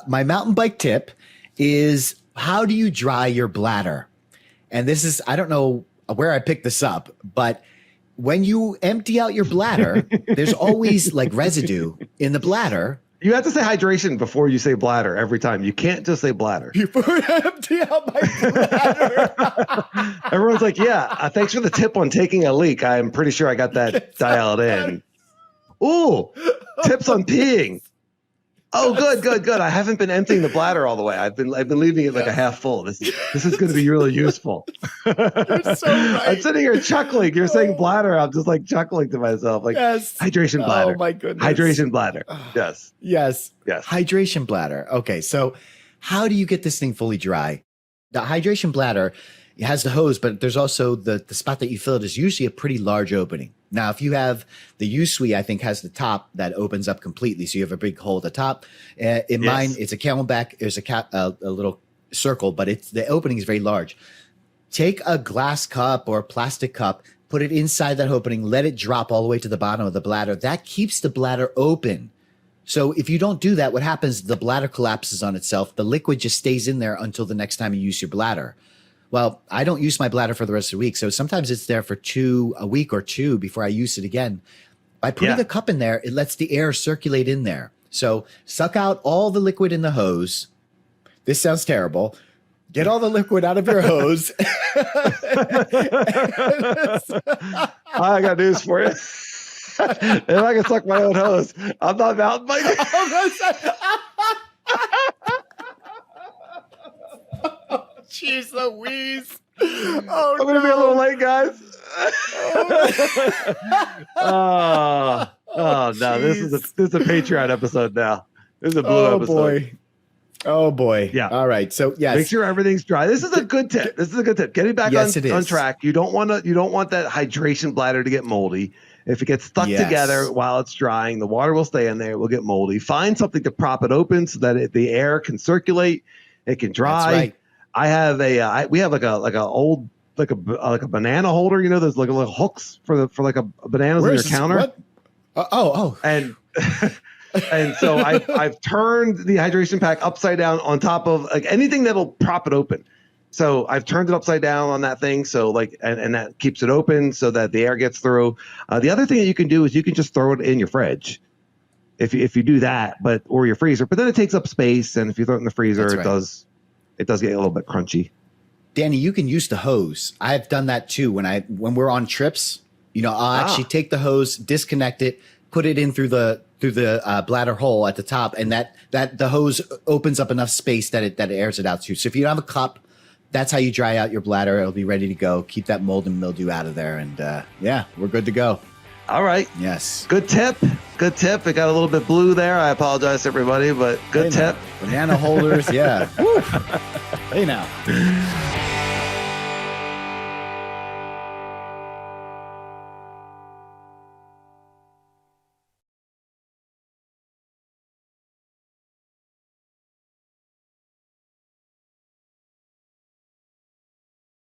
My mountain bike tip is, how do you dry your bladder? And this is, I don't know where I picked this up, but when you empty out your bladder, there's always like residue in the bladder. You have to say hydration before you say bladder every time. You can't just say bladder. Before I empty out my bladder. Everyone's like, yeah, thanks for the tip on taking a leak. I'm pretty sure I got that dialed in. Ooh, tips on peeing. Oh, good. I haven't been emptying the bladder all the way. I've been leaving it like a half full. This is going to be really useful. You're so right. I'm sitting here chuckling. You're saying bladder. I'm just like chuckling to myself. Like, yes. Hydration bladder. Oh my goodness. Hydration bladder. Yes. Yes. Yes. Hydration bladder. Okay. So how do you get this thing fully dry? The hydration bladder, it has the hose, but there's also the spot that you fill it is usually a pretty large opening. Now, if you have the Usui, I think has the top that opens up completely. So you have a big hole at the top. In mine, it's a camelback. There's a little circle, but the opening is very large. Take a glass cup or a plastic cup, put it inside that opening, let it drop all the way to the bottom of the bladder. That keeps the bladder open. So if you don't do that, what happens? The bladder collapses on itself. The liquid just stays in there until the next time you use your bladder. Well, I don't use my bladder for the rest of the week. So sometimes it's there for a week or two before I use it again. By putting the cup in there, it lets the air circulate in there. So suck out all the liquid in the hose. This sounds terrible. Get all the liquid out of your hose. I got news for you. If I can suck my own hose, I'm not mountain biking. Jeez Louise. Oh, I'm going to be a little late, guys. No, this is a Patreon episode now. This is a blue episode. Oh boy. Yeah. All right. So yes. Make sure everything's dry. This is a good tip. Getting back on track. You don't want that hydration bladder to get moldy. If it gets stuck together while it's drying, the water will stay in there. It will get moldy. Find something to prop it open so that the air can circulate. It can dry. That's right. I have we have like a banana holder. You know, there's like little hooks for bananas on your counter. What? And and so I've turned the hydration pack upside down on top of like anything that'll prop it open. So I've turned it upside down on that thing. So and that keeps it open so that the air gets through. The other thing that you can do is you can just throw it in your fridge. If you do that, or your freezer, but then it takes up space. And if you throw it in the freezer, it does get a little bit crunchy. Danny, you can use the hose. I've done that too. When we're on trips, I'll actually take the hose, disconnect it, put it in through the bladder hole at the top, and that the hose opens up enough space that it airs it out too. So if you don't have a cup, that's how you dry out your bladder. It'll be ready to go. Keep that mold and mildew out of there, and we're good to go. All right. Yes. Good tip. It got a little bit blue there. I apologize to everybody, but good tip. Banana holders, yeah. Hey now.